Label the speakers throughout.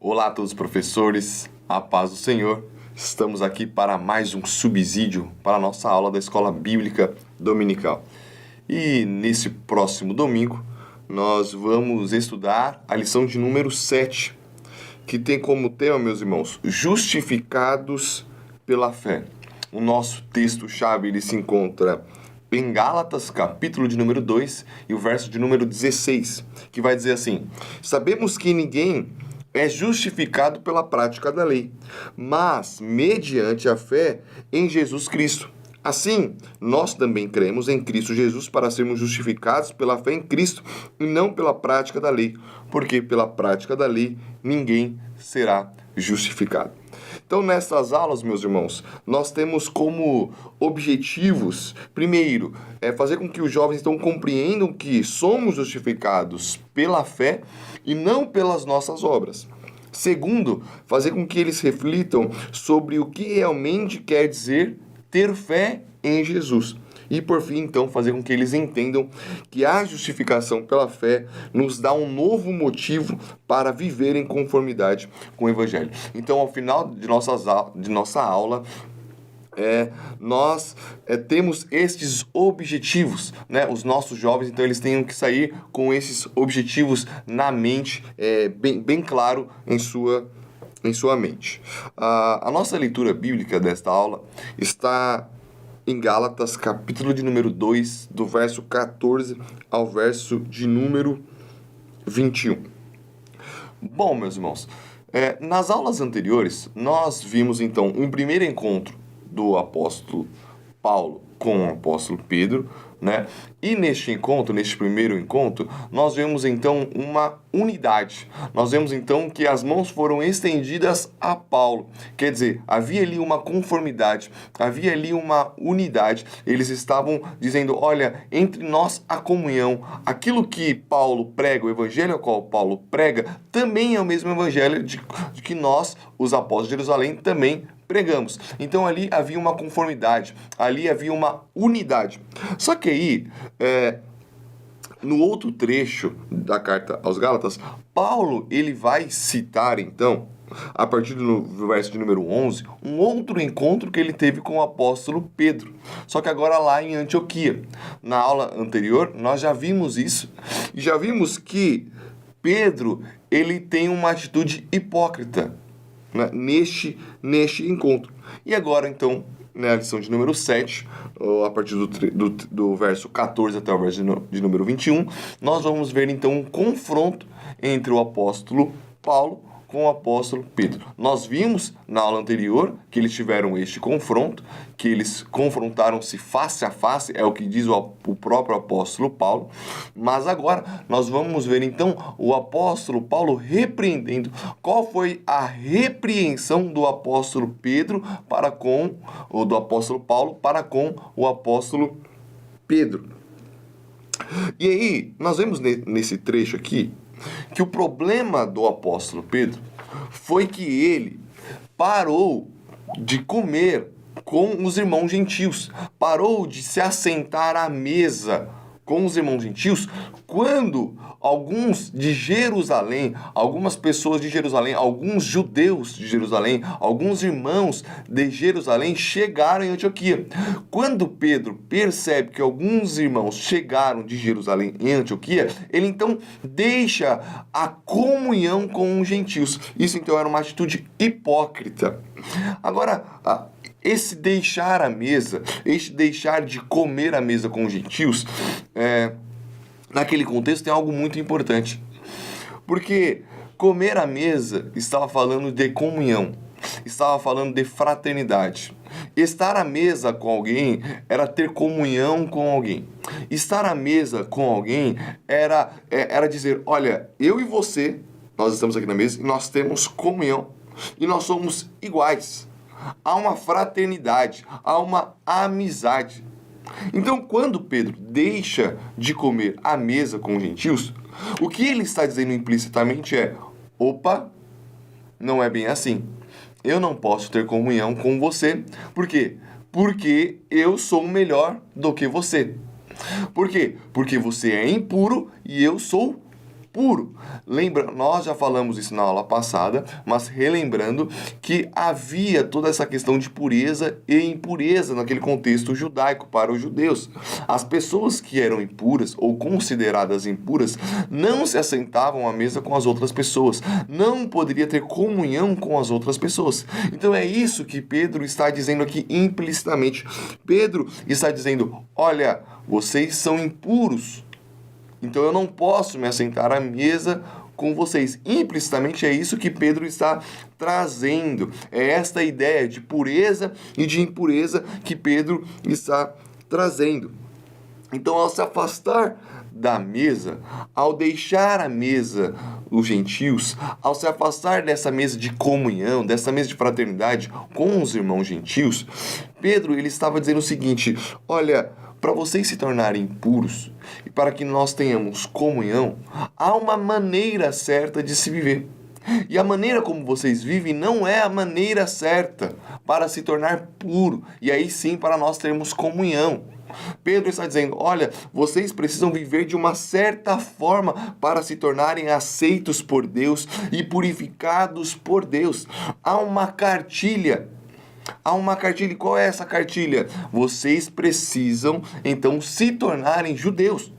Speaker 1: Olá a todos os professores, a paz do Senhor. Estamos aqui para mais um subsídio para a nossa aula da Escola Bíblica Dominical. E nesse próximo domingo, nós vamos estudar a lição de número 7, que tem como tema, meus irmãos, justificados pela fé. O nosso texto-chave ele se encontra em Gálatas, capítulo de número 2, e o verso de número 16, que vai dizer assim: sabemos que ninguém é justificado pela prática da lei, mas mediante a fé em Jesus Cristo. Assim, nós também cremos em Cristo Jesus para sermos justificados pela fé em Cristo e não pela prática da lei, porque pela prática da lei ninguém será justificado. Então, nessas aulas, meus irmãos, nós temos como objetivos, primeiro, fazer com que os jovens então compreendam que somos justificados pela fé e não pelas nossas obras. Segundo, fazer com que eles reflitam sobre o que realmente quer dizer ter fé em Jesus. E por fim, então, fazer com que eles entendam que a justificação pela fé nos dá um novo motivo para viver em conformidade com o Evangelho. Então, ao final de nossa aula, nós temos estes objetivos, né? Os nossos jovens, então, eles têm que sair com esses objetivos na mente, bem claro em sua mente. A nossa leitura bíblica desta aula está em Gálatas, capítulo de número 2, do verso 14 ao verso de número 21. Bom, meus irmãos, nas aulas anteriores, nós vimos, então, um primeiro encontro do apóstolo Paulo com o apóstolo Pedro, né? E neste primeiro encontro, nós vemos então uma unidade. Nós vemos então que as mãos foram estendidas a Paulo. Quer dizer, havia ali uma conformidade, havia ali uma unidade. Eles estavam dizendo, olha, entre nós a comunhão. Aquilo que Paulo prega, o evangelho ao qual Paulo prega, também é o mesmo evangelho de que nós, os apóstolos de Jerusalém, também pregamos. Então ali havia uma conformidade, ali havia uma unidade. Só que aí, no outro trecho da carta aos Gálatas, Paulo ele vai citar então, a partir do verso de número 11, um outro encontro que ele teve com o apóstolo Pedro. Só que agora lá em Antioquia. Na aula anterior, nós já vimos isso, e já vimos que Pedro ele tem uma atitude hipócrita, né, neste encontro. E agora, então, na lição de número 7, a partir do verso 14 até o verso de número 21, nós vamos ver, então, um confronto entre o apóstolo Paulo com o apóstolo Pedro. Nós vimos na aula anterior que eles tiveram este confronto, que eles confrontaram-se face a face, é o que diz o próprio apóstolo Paulo, mas agora nós vamos ver então o apóstolo Paulo repreendendo. Qual foi a repreensão do apóstolo Pedro do apóstolo Paulo para com o apóstolo Pedro? E aí, nós vemos nesse trecho aqui que o problema do apóstolo Pedro foi que ele parou de comer com os irmãos gentios, parou de se assentar à mesa com os irmãos gentios, quando alguns de Jerusalém, algumas pessoas de Jerusalém, alguns judeus de Jerusalém, alguns irmãos de Jerusalém chegaram em Antioquia. Quando Pedro percebe que alguns irmãos chegaram de Jerusalém em Antioquia, ele então deixa a comunhão com os gentios. Isso então era uma atitude hipócrita. Agora, esse deixar a mesa, esse deixar de comer a mesa com os gentios, naquele contexto tem algo muito importante. Porque comer a mesa estava falando de comunhão, estava falando de fraternidade. Estar à mesa com alguém era ter comunhão com alguém. Estar à mesa com alguém era dizer, olha, eu e você, nós estamos aqui na mesa e nós temos comunhão e nós somos iguais. Há uma fraternidade, há uma amizade. Então, quando Pedro deixa de comer à mesa com os gentios, o que ele está dizendo implicitamente é: opa, não é bem assim. Eu não posso ter comunhão com você. Por quê? Porque eu sou melhor do que você. Por quê? Porque você é impuro e eu sou puro. Lembra, nós já falamos isso na aula passada, mas relembrando que havia toda essa questão de pureza e impureza naquele contexto judaico para os judeus. As pessoas que eram impuras ou consideradas impuras não se assentavam à mesa com as outras pessoas, não poderia ter comunhão com as outras pessoas. Então é isso que Pedro está dizendo aqui implicitamente. Pedro está dizendo: olha, vocês são impuros, então eu não posso me assentar à mesa com vocês. Implicitamente é isso que Pedro está trazendo. É esta ideia de pureza e de impureza que Pedro está trazendo. Então, ao se afastar da mesa, ao deixar a mesa os gentios, ao se afastar dessa mesa de comunhão, dessa mesa de fraternidade com os irmãos gentios, Pedro ele estava dizendo o seguinte: olha, para vocês se tornarem puros e para que nós tenhamos comunhão, há uma maneira certa de se viver. E a maneira como vocês vivem não é a maneira certa para se tornar puro, e aí sim para nós termos comunhão. Pedro está dizendo: olha, vocês precisam viver de uma certa forma para se tornarem aceitos por Deus e purificados por Deus. Há uma cartilha. E qual é essa cartilha? Vocês precisam, então, se tornarem judeus.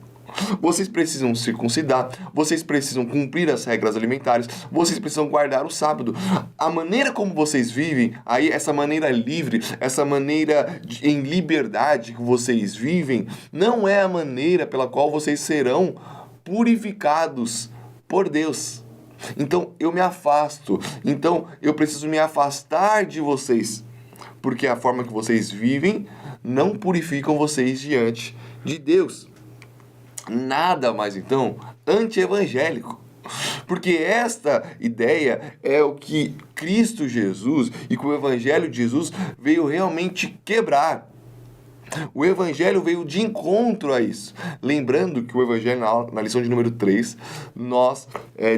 Speaker 1: Vocês precisam circuncidar, vocês precisam cumprir as regras alimentares, vocês precisam guardar o sábado. A maneira como vocês vivem, aí essa maneira livre, essa maneira em liberdade que vocês vivem, não é a maneira pela qual vocês serão purificados por Deus. Então eu me afasto, então eu preciso me afastar de vocês, porque a forma que vocês vivem não purificam vocês diante de Deus. Nada mais, então, anti-evangélico. Porque esta ideia é o que Cristo Jesus e que o Evangelho de Jesus veio realmente quebrar. O Evangelho veio de encontro a isso. Lembrando que o Evangelho, na lição de número 3, nós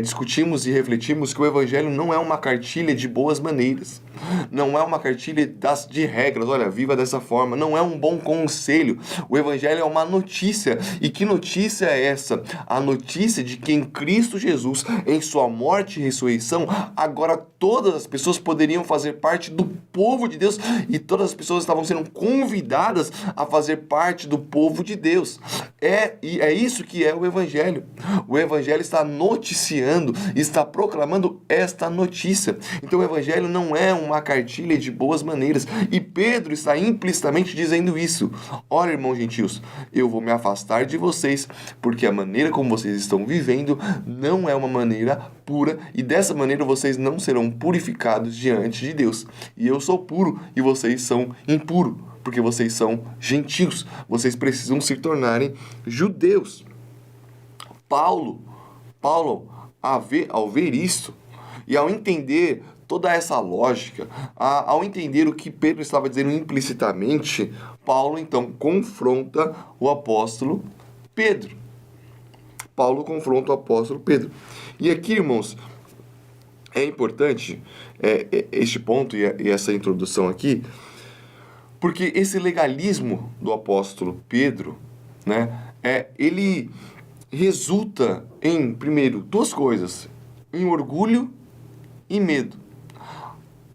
Speaker 1: discutimos e refletimos que o Evangelho não é uma cartilha de boas maneiras. Não é uma cartilha de regras, olha, viva dessa forma. Não é um bom conselho. O Evangelho é uma notícia. E que notícia é essa? A notícia de que em Cristo Jesus, em sua morte e ressurreição, agora todas as pessoas poderiam fazer parte do povo de Deus e todas as pessoas estavam sendo convidadas a fazer parte do povo de Deus. É isso que é o Evangelho. O Evangelho está noticiando, está proclamando esta notícia. Então o Evangelho não é uma cartilha de boas maneiras. E Pedro está implicitamente dizendo isso. Olha, irmãos gentios, eu vou me afastar de vocês, porque a maneira como vocês estão vivendo não é uma maneira pura, e dessa maneira vocês não serão purificados diante de Deus. E eu sou puro e vocês são impuros, porque vocês são gentios. Vocês precisam se tornarem judeus. Paulo, ao ver isso, e ao entender toda essa lógica, ao entender o que Pedro estava dizendo implicitamente, Paulo, então, confronta o apóstolo Pedro. Paulo confronta o apóstolo Pedro. E aqui, irmãos, é importante este ponto e essa introdução aqui, porque esse legalismo do apóstolo Pedro, né, ele resulta em, primeiro, duas coisas: em orgulho e medo.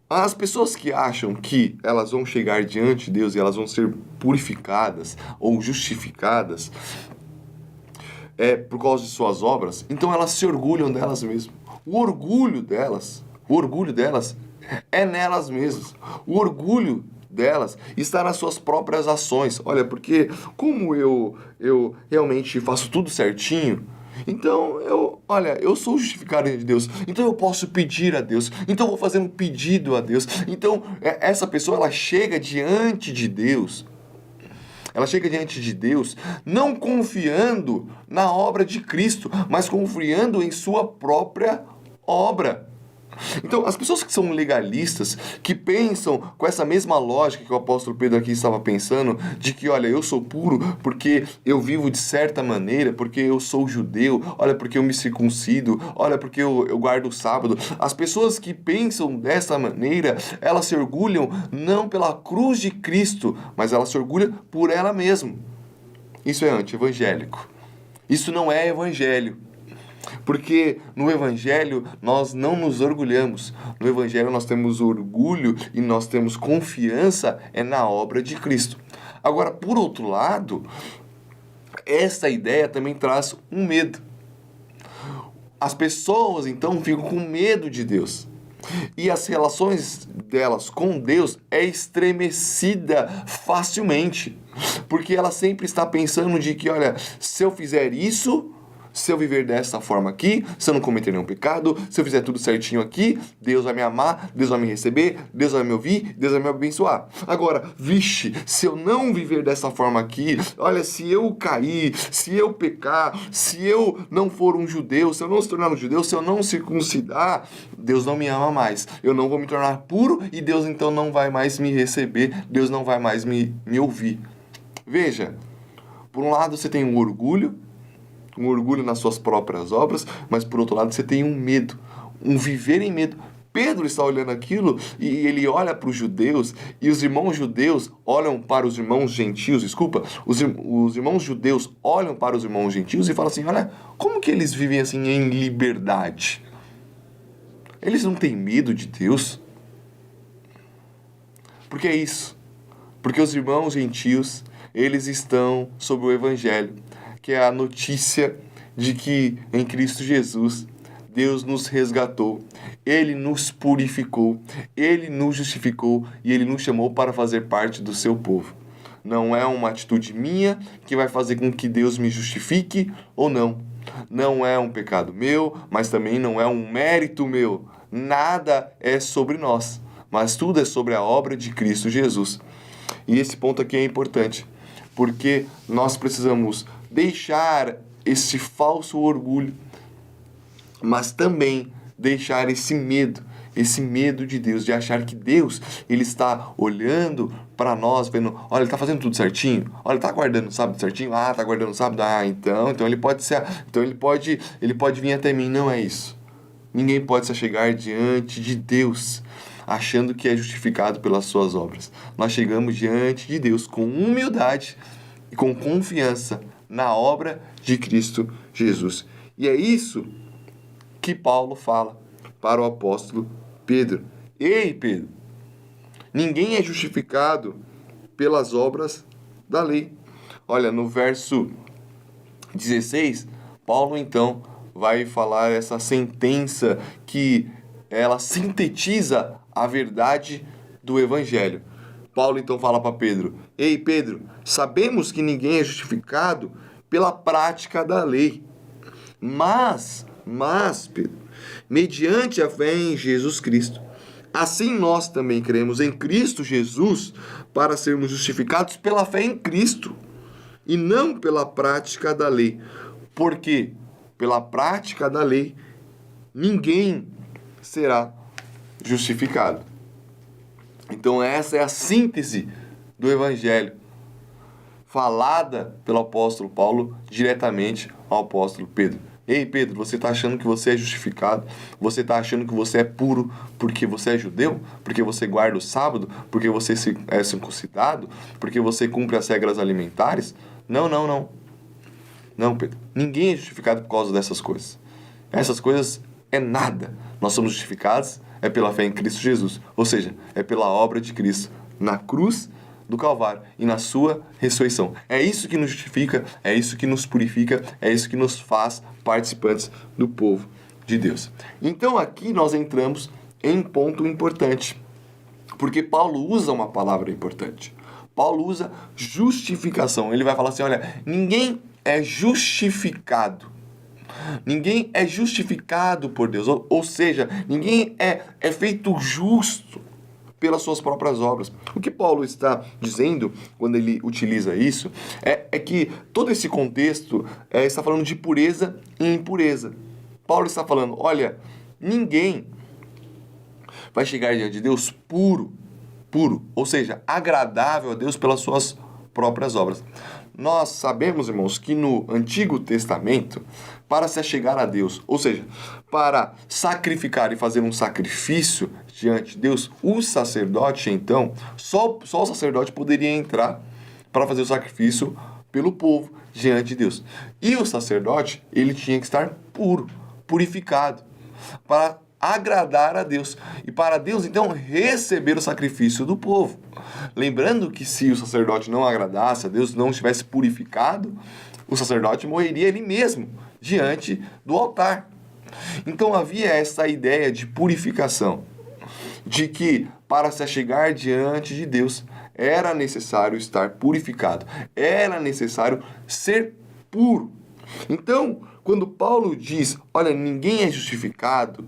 Speaker 1: As pessoas que acham que elas vão chegar diante de Deus e elas vão ser purificadas ou justificadas por causa de suas obras, então elas se orgulham delas mesmas. O orgulho delas é nelas mesmas. O orgulho delas está nas suas próprias ações. Olha, porque como eu realmente faço tudo certinho, então eu sou justificado de Deus, então eu posso pedir a Deus, então eu vou fazer um pedido a Deus. Então essa pessoa, ela chega diante de Deus, não confiando na obra de Cristo, mas confiando em sua própria obra. Então, as pessoas que são legalistas, que pensam com essa mesma lógica que o apóstolo Pedro aqui estava pensando, de que, olha, eu sou puro porque eu vivo de certa maneira, porque eu sou judeu, olha, porque eu me circuncido, olha, porque eu guardo o sábado. As pessoas que pensam dessa maneira, elas se orgulham não pela cruz de Cristo, mas elas se orgulham por ela mesma. Isso é anti-evangélico. Isso não é evangelho. Porque no Evangelho nós não nos orgulhamos. No Evangelho nós temos orgulho e nós temos confiança na obra de Cristo. Agora, por outro lado, essa ideia também traz um medo. As pessoas, então, ficam com medo de Deus. E as relações delas com Deus é estremecida facilmente. Porque ela sempre está pensando de que, olha, se eu fizer isso, se eu viver dessa forma aqui, se eu não cometer nenhum pecado, se eu fizer tudo certinho aqui, Deus vai me amar, Deus vai me receber, Deus vai me ouvir, Deus vai me abençoar. Agora, vixe, se eu não viver dessa forma aqui, olha, se eu cair, se eu pecar, se eu não for um judeu, se eu não se tornar um judeu, se eu não circuncidar, Deus não me ama mais. Eu não vou me tornar puro e Deus então não vai mais me receber, Deus não vai mais me ouvir. Veja, por um lado você tem um orgulho nas suas próprias obras, mas por outro lado você tem um medo, um viver em medo. Pedro está olhando aquilo e ele olha para os judeus e os irmãos judeus olham para os irmãos gentios, os irmãos judeus olham para os irmãos gentios e falam assim, olha, como que eles vivem assim em liberdade? Eles não têm medo de Deus? Porque é isso. Porque os irmãos gentios, eles estão sob o Evangelho, que é a notícia de que em Cristo Jesus Deus nos resgatou, Ele nos purificou, Ele nos justificou e Ele nos chamou para fazer parte do seu povo. Não é uma atitude minha que vai fazer com que Deus me justifique ou não. Não é um pecado meu, mas também não é um mérito meu. Nada é sobre nós, mas tudo é sobre a obra de Cristo Jesus. E esse ponto aqui é importante, porque nós precisamos deixar esse falso orgulho, mas também deixar esse medo de Deus, de achar que Deus, Ele está olhando para nós, vendo, olha, Ele está fazendo tudo certinho, olha, Ele está guardando o sábado certinho, está guardando o sábado, então Ele pode ser, então Ele pode vir até mim. Não é isso. Ninguém pode se chegar diante de Deus achando que é justificado pelas suas obras. Nós chegamos diante de Deus com humildade e com confiança na obra de Cristo Jesus. E é isso que Paulo fala para o apóstolo Pedro. Ei, Pedro, ninguém é justificado pelas obras da lei. Olha, no verso 16, Paulo então vai falar essa sentença que ela sintetiza a verdade do Evangelho. Paulo então fala para Pedro, ei Pedro, sabemos que ninguém é justificado pela prática da lei, mas Pedro, mediante a fé em Jesus Cristo. Assim nós também cremos em Cristo Jesus para sermos justificados pela fé em Cristo e não pela prática da lei. Porque pela prática da lei ninguém será justificado. Então essa é a síntese do Evangelho, falada pelo apóstolo Paulo diretamente ao apóstolo Pedro. Ei, Pedro, você está achando que você é justificado? Você está achando que você é puro porque você é judeu? Porque você guarda o sábado? Porque você é circuncidado? Porque você cumpre as regras alimentares? Não. Não, Pedro. Ninguém é justificado por causa dessas coisas. Essas coisas é nada. Nós somos justificados pela fé em Cristo Jesus. Ou seja, é pela obra de Cristo na cruz do Calvário e na sua ressurreição. É isso que nos justifica, é isso que nos purifica, é isso que nos faz participantes do povo de Deus. Então aqui nós entramos em um ponto importante, porque Paulo usa uma palavra importante. Paulo usa justificação. Ele vai falar assim, olha, ninguém é justificado. Ninguém é justificado por Deus. Ou seja, ninguém é feito justo pelas suas próprias obras. O que Paulo está dizendo quando ele utiliza isso é que todo esse contexto está falando de pureza e impureza. Paulo está falando, olha, ninguém vai chegar diante de Deus puro, ou seja, agradável a Deus pelas suas próprias obras. Nós sabemos, irmãos, que no Antigo Testamento, para se achegar a Deus, ou seja, para sacrificar e fazer um sacrifício diante de Deus, o sacerdote, então, só o sacerdote poderia entrar para fazer o sacrifício pelo povo. diante de Deus. E o sacerdote, ele tinha que estar puro, purificado, para agradar a Deus. E para Deus, então, receber o sacrifício do povo. Lembrando que se o sacerdote não agradasse a Deus, não estivesse purificado, o sacerdote morreria ele mesmo, diante do altar. Então havia essa ideia de purificação, de que para se achegar diante de Deus era necessário estar purificado, era necessário ser puro. Então, quando Paulo diz, olha, ninguém é justificado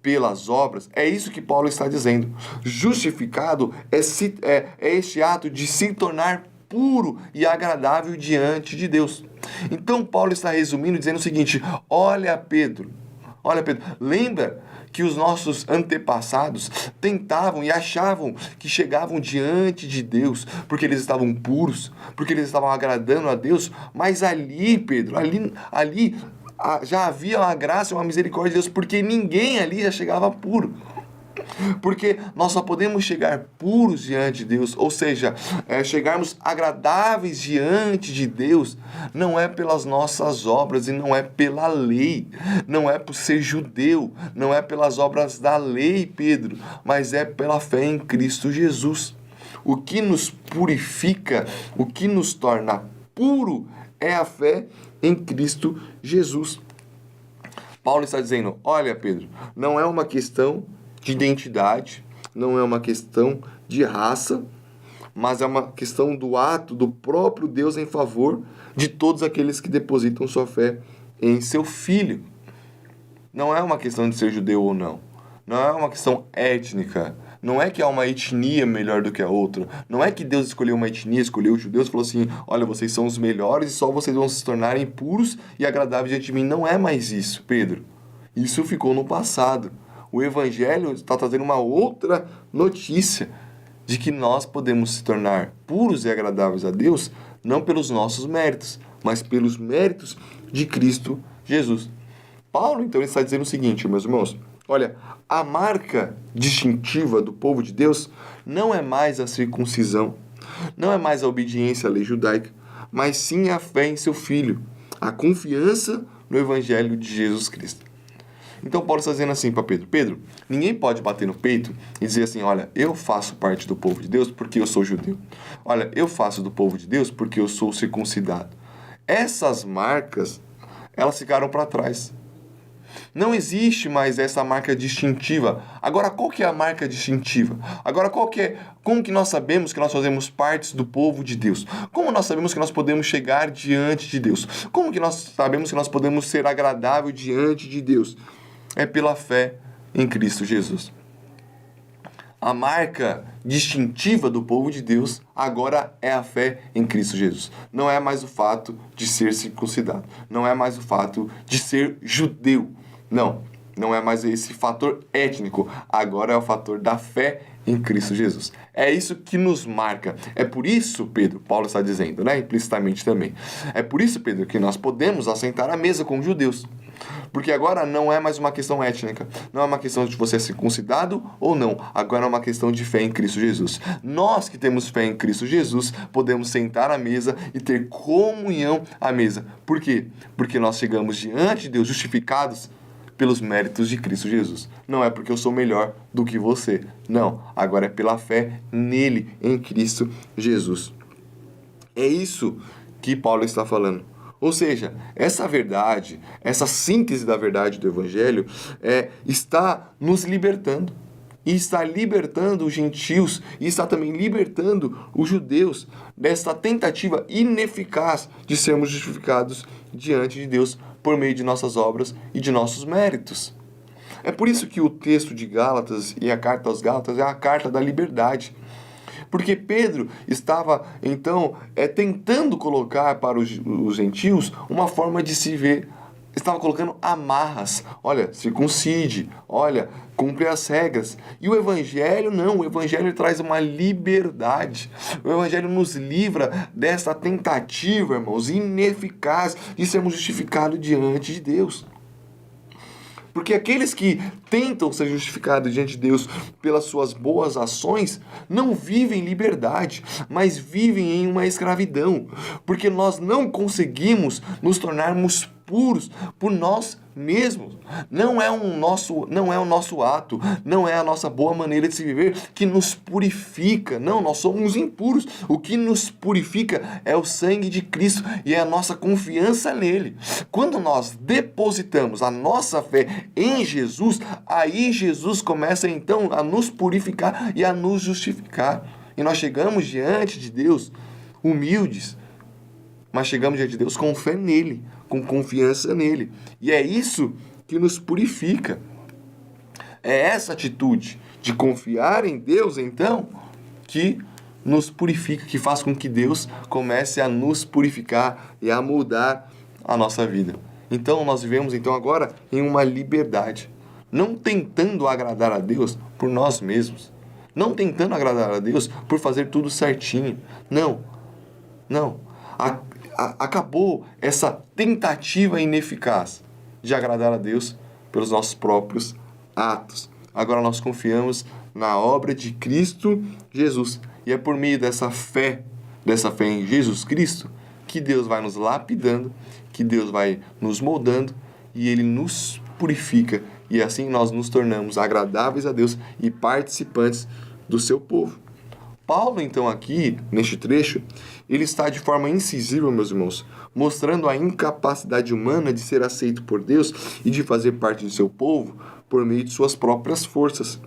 Speaker 1: pelas obras, é isso que Paulo está dizendo. Justificado é este ato de se tornar puro e agradável diante de Deus. Então Paulo está resumindo dizendo o seguinte: olha Pedro, lembra que os nossos antepassados tentavam e achavam que chegavam diante de Deus porque eles estavam puros, porque eles estavam agradando a Deus, mas ali, Pedro, ali já havia uma graça e uma misericórdia de Deus, porque ninguém ali já chegava puro. Porque nós só podemos chegar puros diante de Deus, ou seja, chegarmos agradáveis diante de Deus, não é pelas nossas obras e não é pela lei, não é por ser judeu, não é pelas obras da lei, Pedro, mas é pela fé em Cristo Jesus. O que nos purifica, o que nos torna puro é a fé em Cristo Jesus. Paulo está dizendo, olha Pedro, não é uma questão de identidade, não é uma questão de raça, mas é uma questão do ato do próprio Deus em favor de todos aqueles que depositam sua fé em seu Filho. Não é uma questão de ser judeu ou não, não é uma questão étnica, não é que há uma etnia melhor do que a outra, não é que Deus escolheu uma etnia, escolheu os judeus e falou assim, olha, vocês são os melhores e só vocês vão se tornarem puros e agradáveis diante de mim. Não é mais isso, Pedro. Isso ficou no passado. O Evangelho está trazendo uma outra notícia de que nós podemos se tornar puros e agradáveis a Deus não pelos nossos méritos, mas pelos méritos de Cristo Jesus. Paulo, então, está dizendo o seguinte, meus irmãos, olha, a marca distintiva do povo de Deus não é mais a circuncisão, não é mais a obediência à lei judaica, mas sim a fé em seu Filho, a confiança no Evangelho de Jesus Cristo. Então Paulo está dizendo assim para Pedro, Pedro, ninguém pode bater no peito e dizer assim, olha, eu faço parte do povo de Deus porque eu sou judeu. Olha, eu faço do povo de Deus porque eu sou circuncidado. Essas marcas, elas ficaram para trás. Não existe mais essa marca distintiva. Agora, qual que é a marca distintiva? Agora, como que nós sabemos que nós fazemos parte do povo de Deus? Como nós sabemos que nós podemos chegar diante de Deus? Como que nós sabemos que nós podemos ser agradável diante de Deus? É pela fé em Cristo Jesus. A marca distintiva do povo de Deus agora é a fé em Cristo Jesus. Não é mais o fato de ser circuncidado. Não é mais o fato de ser judeu. Não é mais esse fator étnico. Agora é o fator da fé em Cristo Jesus. É isso que nos marca. É por isso, Pedro, Paulo está dizendo, né, implicitamente também. É por isso, Pedro, que nós podemos assentar à mesa com os judeus. Porque agora não é mais uma questão étnica, não é uma questão de você ser circuncidado ou não, agora é uma questão de fé em Cristo Jesus. Nós que temos fé em Cristo Jesus, podemos sentar à mesa e ter comunhão à mesa. Por quê? Porque nós chegamos diante de Deus justificados pelos méritos de Cristo Jesus. Não é porque eu sou melhor do que você, não, agora é pela fé nele, em Cristo Jesus. É isso que Paulo está falando. Ou seja, essa verdade, essa síntese da verdade do Evangelho está nos libertando. E está libertando os gentios e está também libertando os judeus dessa tentativa ineficaz de sermos justificados diante de Deus por meio de nossas obras e de nossos méritos. É por isso que o texto de Gálatas e a carta aos Gálatas é a carta da liberdade. Porque Pedro estava, então, tentando colocar para os gentios uma forma de se ver. Estava colocando amarras. Olha, circuncide. Olha, cumpre as regras. E o Evangelho não. O Evangelho traz uma liberdade. O Evangelho nos livra dessa tentativa, irmãos, ineficaz de sermos justificados diante de Deus. Porque aqueles que tentam ser justificados diante de Deus pelas suas boas ações não vivem liberdade, mas vivem em uma escravidão. Porque nós não conseguimos nos tornarmos puros por nós mesmos. Não é o nosso ato, não é a nossa boa maneira de se viver que nos purifica. Não, nós somos impuros. O que nos purifica é o sangue de Cristo e é a nossa confiança nele. Quando nós depositamos a nossa fé em Jesus, aí Jesus começa então a nos purificar e a nos justificar. E nós chegamos diante de Deus humildes, mas chegamos diante de Deus com fé nele, com confiança nele. E é isso que nos purifica. É essa atitude de confiar em Deus, então, que nos purifica, que faz com que Deus comece a nos purificar e a mudar a nossa vida. Então, nós vivemos então agora em uma liberdade, não tentando agradar a Deus por nós mesmos, não tentando agradar a Deus por fazer tudo certinho. Não. Acabou essa tentativa ineficaz de agradar a Deus pelos nossos próprios atos. Agora nós confiamos na obra de Cristo Jesus. E é por meio dessa fé em Jesus Cristo, que Deus vai nos lapidando, que Deus vai nos moldando e Ele nos purifica. E assim nós nos tornamos agradáveis a Deus e participantes do seu povo. Paulo, então, aqui, neste trecho, ele está de forma incisiva, meus irmãos, mostrando a incapacidade humana de ser aceito por Deus e de fazer parte do seu povo por meio de suas próprias forças.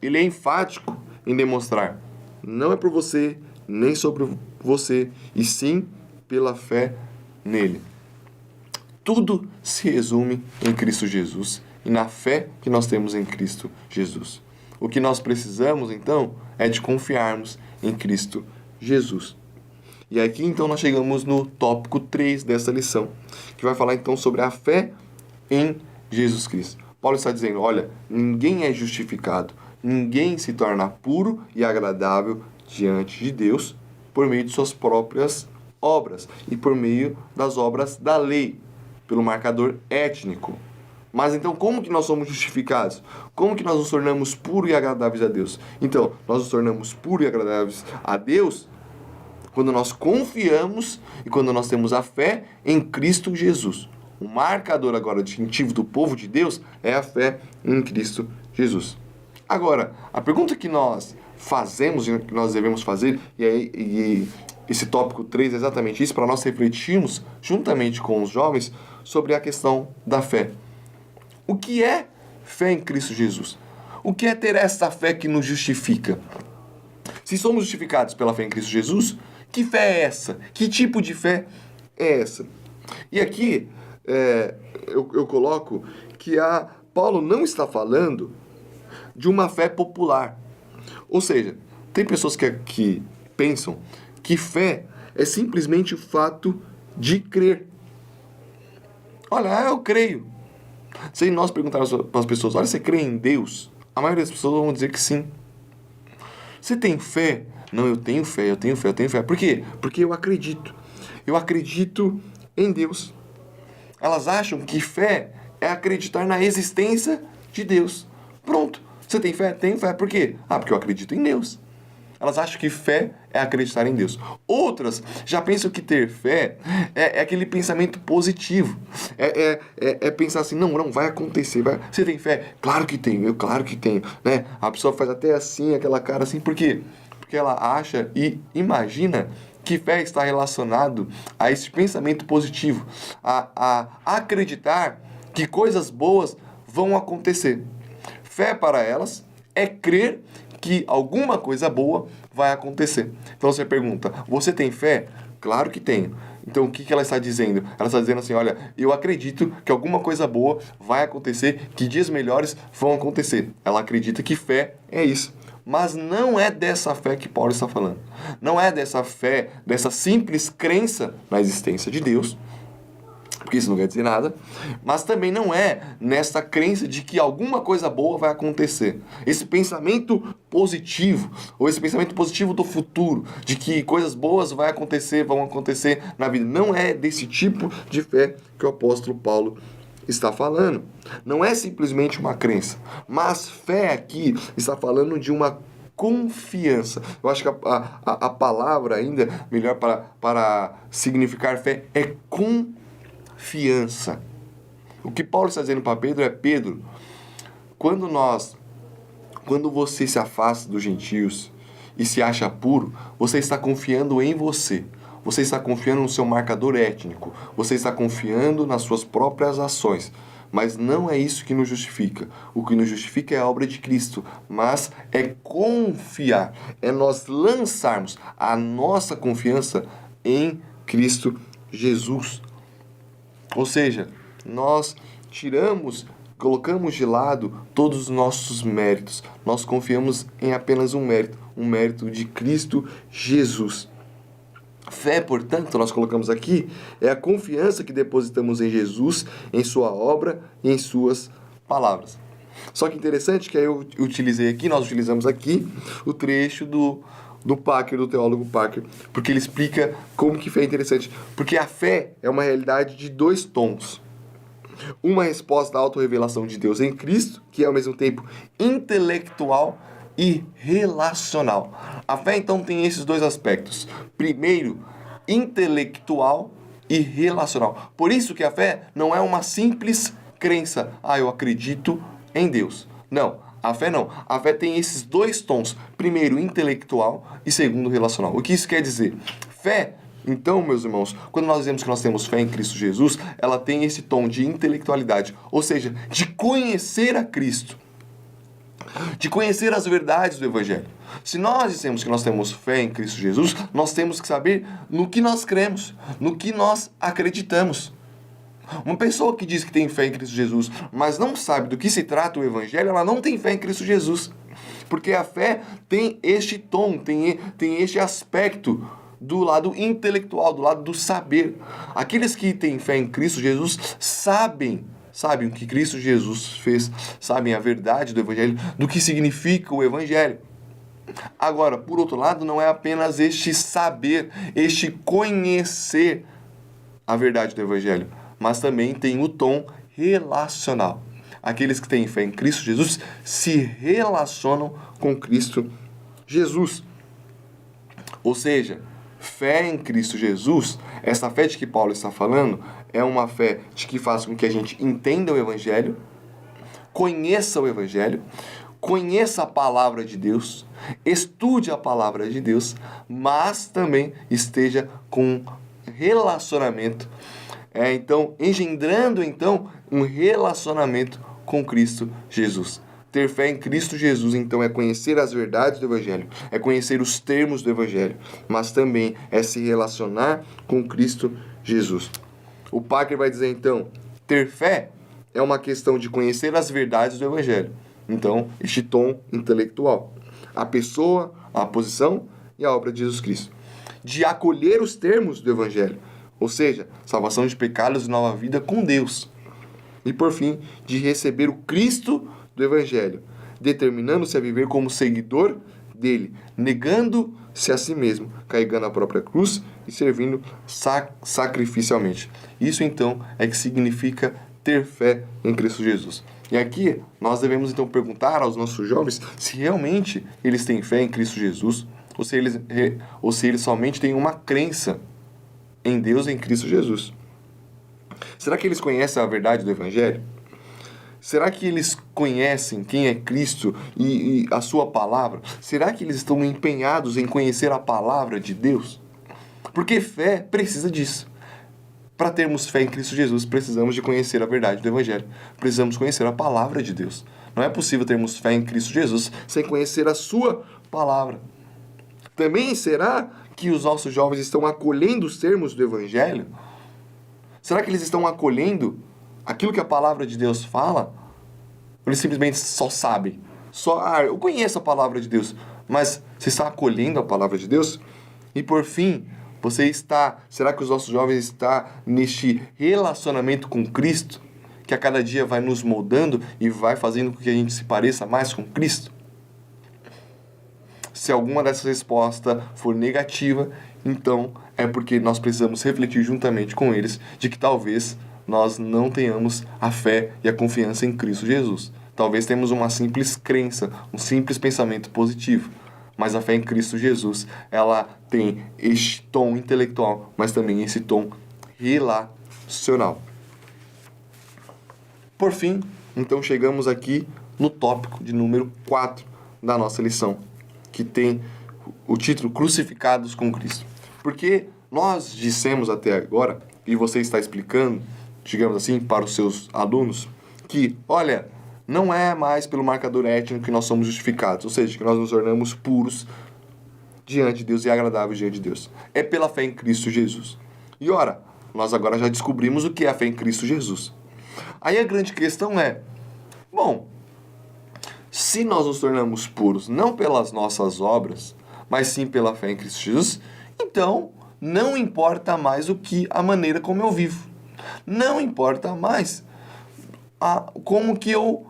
Speaker 1: Ele é enfático em demonstrar, não é por você, nem sobre você, e sim pela fé nele. Tudo se resume em Cristo Jesus e na fé que nós temos em Cristo Jesus. O que nós precisamos, então, é de confiarmos em Cristo Jesus. E aqui, então, nós chegamos no tópico 3 dessa lição, que vai falar, então, sobre a fé em Jesus Cristo. Paulo está dizendo, olha, ninguém é justificado, ninguém se torna puro e agradável diante de Deus por meio de suas próprias obras e por meio das obras da lei, pelo marcador étnico. Mas então, como que nós somos justificados? Como que nós nos tornamos puros e agradáveis a Deus? Então, nós nos tornamos puros e agradáveis a Deus quando nós confiamos e quando nós temos a fé em Cristo Jesus. O marcador agora distintivo do povo de Deus é a fé em Cristo Jesus. Agora, a pergunta que nós fazemos e que nós devemos fazer, e esse tópico 3 é exatamente isso, para nós refletirmos juntamente com os jovens sobre a questão da fé. O que é fé em Cristo Jesus? O que é ter essa fé que nos justifica? Se somos justificados pela fé em Cristo Jesus, que fé é essa? Que tipo de fé é essa? E aqui eu coloco que Paulo não está falando de uma fé popular. Ou seja, tem pessoas que pensam que fé é simplesmente o fato de crer. Olha, eu creio. Se nós perguntarmos para as pessoas, olha, você crê em Deus? A maioria das pessoas vão dizer que sim. Você tem fé? Não, eu tenho fé. Por quê? Porque eu acredito. Eu acredito em Deus. Elas acham que fé é acreditar na existência de Deus. Pronto. Você tem fé? Tenho fé. Por quê? Porque eu acredito em Deus. Elas acham que fé é acreditar em Deus. Outras já pensam que ter fé é aquele pensamento positivo. É pensar assim, não vai acontecer. Você tem fé? Claro que tenho, claro que tenho. Né? A pessoa faz até assim, aquela cara assim. Por quê? Porque ela acha e imagina que fé está relacionado a esse pensamento positivo. A acreditar que coisas boas vão acontecer. Fé para elas é crer que alguma coisa boa vai acontecer. Então você pergunta, você tem fé? Claro que tenho. Então o que ela está dizendo? Ela está dizendo assim, olha, eu acredito que alguma coisa boa vai acontecer, que dias melhores vão acontecer. Ela acredita que fé é isso. Mas não é dessa fé que Paulo está falando. Não é dessa fé, dessa simples crença na existência de Deus, porque isso não quer dizer nada, mas também não é nessa crença de que alguma coisa boa vai acontecer. Esse pensamento positivo, ou esse pensamento positivo do futuro, de que coisas boas vão acontecer na vida, não é desse tipo de fé que o apóstolo Paulo está falando. Não é simplesmente uma crença, mas fé aqui está falando de uma confiança. Eu acho que a palavra ainda melhor para significar fé é confiança. O que Paulo está dizendo para Pedro é: Pedro, quando você se afasta dos gentios e se acha puro, você está confiando em você. Você está confiando no seu marcador étnico. Você está confiando nas suas próprias ações. Mas não é isso que nos justifica. O que nos justifica é a obra de Cristo. Mas é confiar. É nós lançarmos a nossa confiança em Cristo Jesus. Ou seja, nós colocamos de lado todos os nossos méritos. Nós confiamos em apenas um mérito de Cristo Jesus. Fé, portanto, nós colocamos aqui, é a confiança que depositamos em Jesus, em sua obra e em suas palavras. Só que interessante que aí nós utilizamos aqui o trecho do teólogo Parker, porque ele explica como que fé é interessante. Porque a fé é uma realidade de dois tons. Uma resposta à autorrevelação de Deus em Cristo, que é ao mesmo tempo intelectual e relacional. A fé, então, tem esses dois aspectos. Primeiro, intelectual e relacional. Por isso que a fé não é uma simples crença. Eu acredito em Deus. Não, a fé não. A fé tem esses dois tons. Primeiro, intelectual e segundo, relacional. O que isso quer dizer? Fé, então, meus irmãos, quando nós dizemos que nós temos fé em Cristo Jesus, ela tem esse tom de intelectualidade, ou seja, de conhecer a Cristo, de conhecer as verdades do Evangelho. Se nós dissemos que nós temos fé em Cristo Jesus, nós temos que saber no que nós cremos, no que nós acreditamos. Uma pessoa que diz que tem fé em Cristo Jesus, mas não sabe do que se trata o Evangelho, ela não tem fé em Cristo Jesus. Porque a fé tem este tom, tem este aspecto do lado intelectual, do lado do saber. Aqueles que têm fé em Cristo Jesus sabem o que Cristo Jesus fez, sabem a verdade do Evangelho, do que significa o Evangelho. Agora, por outro lado, não é apenas este saber, este conhecer a verdade do Evangelho, mas também tem o tom relacional. Aqueles que têm fé em Cristo Jesus se relacionam com Cristo Jesus. Ou seja, fé em Cristo Jesus, essa fé de que Paulo está falando, é uma fé de que faz com que a gente entenda o Evangelho, conheça o Evangelho, conheça a palavra de Deus, estude a palavra de Deus, mas também esteja com relacionamento, engendrando um relacionamento com Cristo Jesus. Ter fé em Cristo Jesus, então, é conhecer as verdades do Evangelho, é conhecer os termos do Evangelho, mas também é se relacionar com Cristo Jesus. O Parker vai dizer, então, ter fé é uma questão de conhecer as verdades do Evangelho. Então, este tom intelectual. A pessoa, a posição e a obra de Jesus Cristo. De acolher os termos do Evangelho, ou seja, salvação de pecados e nova vida com Deus. E, por fim, de receber o Cristo do Evangelho, determinando-se a viver como seguidor dele, negando-se a si mesmo, carregando a própria cruz e servindo sacrificialmente. Isso, então, é que significa ter fé em Cristo Jesus. E aqui, nós devemos, então, perguntar aos nossos jovens se realmente eles têm fé em Cristo Jesus, ou se eles somente têm uma crença em Deus, em Cristo Jesus. Será que eles conhecem a verdade do Evangelho? Será que eles conhecem quem é Cristo e a sua palavra? Será que eles estão empenhados em conhecer a palavra de Deus? Porque fé precisa disso. Para termos fé em Cristo Jesus, precisamos de conhecer a verdade do Evangelho. Precisamos conhecer a palavra de Deus. Não é possível termos fé em Cristo Jesus sem conhecer a sua palavra. Também será que os nossos jovens estão acolhendo os termos do Evangelho? Será que eles estão acolhendo aquilo que a palavra de Deus fala? Ou eles simplesmente só sabem? Eu conheço a palavra de Deus, mas você está acolhendo a palavra de Deus? E por fim, será que os nossos jovens estão neste relacionamento com Cristo, que a cada dia vai nos moldando e vai fazendo com que a gente se pareça mais com Cristo? Se alguma dessas respostas for negativa, então é porque nós precisamos refletir juntamente com eles de que talvez nós não tenhamos a fé e a confiança em Cristo Jesus. Talvez temos uma simples crença, um simples pensamento positivo. Mas a fé em Cristo Jesus, ela tem este tom intelectual, mas também esse tom relacional. Por fim, então chegamos aqui no tópico de número 4 da nossa lição, que tem o título Crucificados com Cristo. Porque nós dissemos até agora, e você está explicando, digamos assim, para os seus alunos, que, olha, não é mais pelo marcador étnico que nós somos justificados, ou seja, que nós nos tornamos puros diante de Deus e agradáveis diante de Deus. É pela fé em Cristo Jesus. E ora, nós agora já descobrimos o que é a fé em Cristo Jesus. Aí a grande questão é, bom, se nós nos tornamos puros não pelas nossas obras, mas sim pela fé em Cristo Jesus, então não importa mais a maneira como eu vivo. Não importa mais como que eu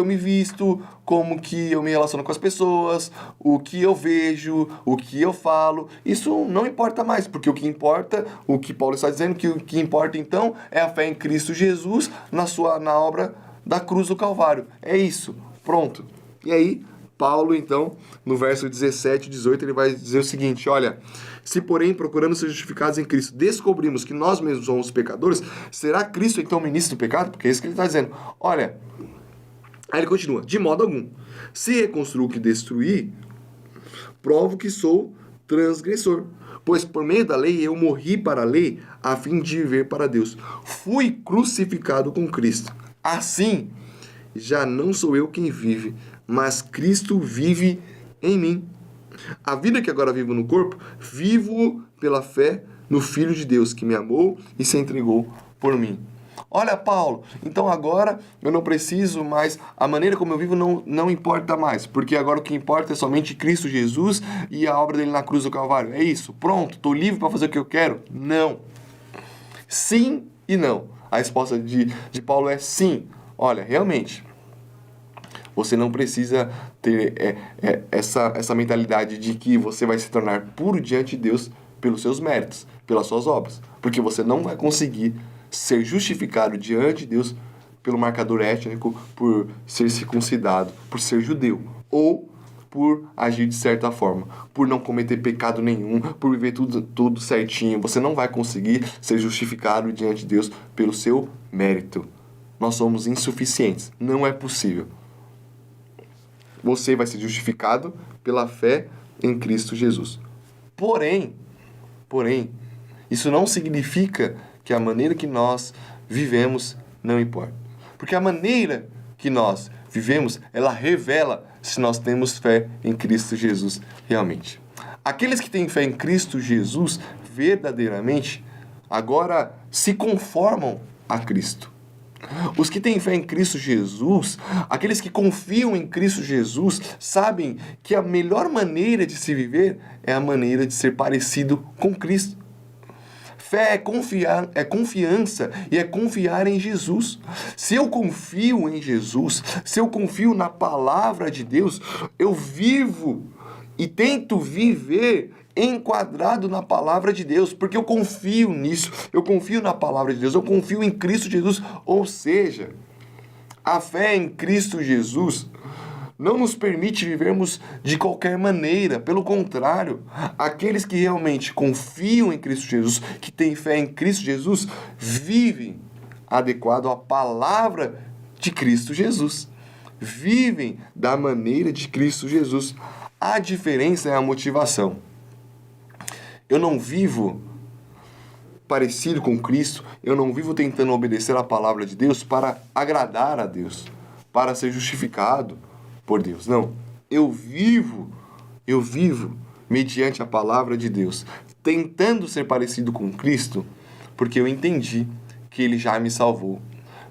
Speaker 1: me visto, como que eu me relaciono com as pessoas, o que eu vejo, o que eu falo. Isso não importa mais, porque o que importa, o que Paulo está dizendo, que o que importa então é a fé em Cristo Jesus na obra da cruz do Calvário. É isso. Pronto. E aí, Paulo, então, no verso 17 e 18, ele vai dizer o seguinte, olha, se porém, procurando ser justificados em Cristo, descobrimos que nós mesmos somos pecadores, será Cristo então ministro do pecado? Porque é isso que ele está dizendo. Olha, aí ele continua, de modo algum, se reconstruo o que destruí, provo que sou transgressor. Pois por meio da lei eu morri para a lei, a fim de viver para Deus. Fui crucificado com Cristo. Assim, já não sou eu quem vive, mas Cristo vive em mim. A vida que agora vivo no corpo, vivo pela fé no Filho de Deus, que me amou e se entregou por mim. Olha, Paulo, então agora eu não preciso mais, a maneira como eu vivo não importa mais, porque agora o que importa é somente Cristo Jesus e a obra dele na cruz do Calvário. É isso, pronto, estou livre para fazer o que eu quero? Não. Sim e não. A resposta de Paulo é sim. Olha, realmente, você não precisa ter essa mentalidade de que você vai se tornar puro diante de Deus pelos seus méritos, pelas suas obras. Porque você não vai conseguir ser justificado diante de Deus pelo marcador étnico, por ser circuncidado, por ser judeu, ou por agir de certa forma, por não cometer pecado nenhum, por viver tudo certinho. Você não vai conseguir ser justificado diante de Deus pelo seu mérito. Nós somos insuficientes. Não é possível. Você vai ser justificado pela fé em Cristo Jesus. Porém, isso não significa que a maneira que nós vivemos não importa. Porque a maneira que nós vivemos, ela revela se nós temos fé em Cristo Jesus realmente. Aqueles que têm fé em Cristo Jesus verdadeiramente, agora se conformam a Cristo. Os que têm fé em Cristo Jesus, aqueles que confiam em Cristo Jesus, sabem que a melhor maneira de se viver é a maneira de ser parecido com Cristo. Fé é confiança e é confiar em Jesus. Se eu confio em Jesus, se eu confio na palavra de Deus, eu vivo e tento viver enquadrado na palavra de Deus, porque eu confio nisso, eu confio na palavra de Deus, eu confio em Cristo Jesus. Ou seja, a fé em Cristo Jesus não nos permite vivermos de qualquer maneira. Pelo contrário, aqueles que realmente confiam em Cristo Jesus, que têm fé em Cristo Jesus, vivem adequado à palavra de Cristo Jesus. Vivem da maneira de Cristo Jesus. A diferença é a motivação. Eu não vivo parecido com Cristo, eu não vivo tentando obedecer a palavra de Deus para agradar a Deus, para ser justificado por Deus. Não, eu vivo mediante a palavra de Deus, tentando ser parecido com Cristo, porque eu entendi que Ele já me salvou,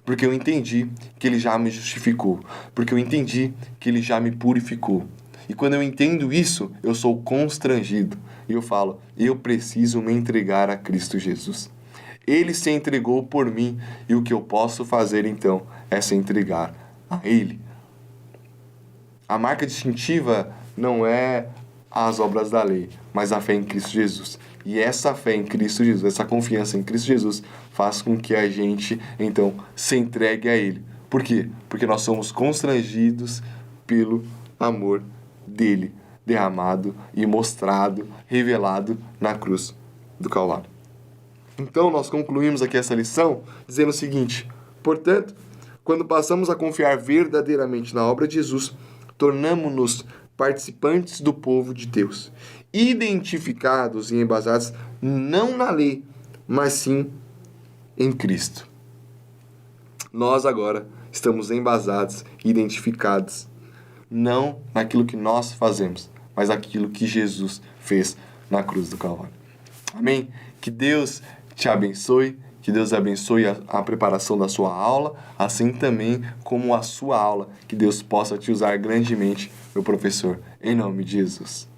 Speaker 1: porque eu entendi que Ele já me justificou, porque eu entendi que Ele já me purificou. E quando eu entendo isso, eu sou constrangido. E eu falo, eu preciso me entregar a Cristo Jesus. Ele se entregou por mim e o que eu posso fazer então é se entregar a Ele. A marca distintiva não é às obras da lei, mas a fé em Cristo Jesus. E essa fé em Cristo Jesus, essa confiança em Cristo Jesus, faz com que a gente, então, se entregue a Ele. Por quê? Porque nós somos constrangidos pelo amor dele, derramado e mostrado, revelado na cruz do Calvário. Então, nós concluímos aqui essa lição dizendo o seguinte: portanto, quando passamos a confiar verdadeiramente na obra de Jesus, tornamo-nos participantes do povo de Deus, identificados e embasados não na lei, mas sim em Cristo. Nós agora estamos embasados e identificados não naquilo que nós fazemos, mas aquilo que Jesus fez na cruz do Calvário. Amém? Que Deus te abençoe, que Deus abençoe a preparação da sua aula, assim também como a sua aula, que Deus possa te usar grandemente, meu professor, em nome de Jesus.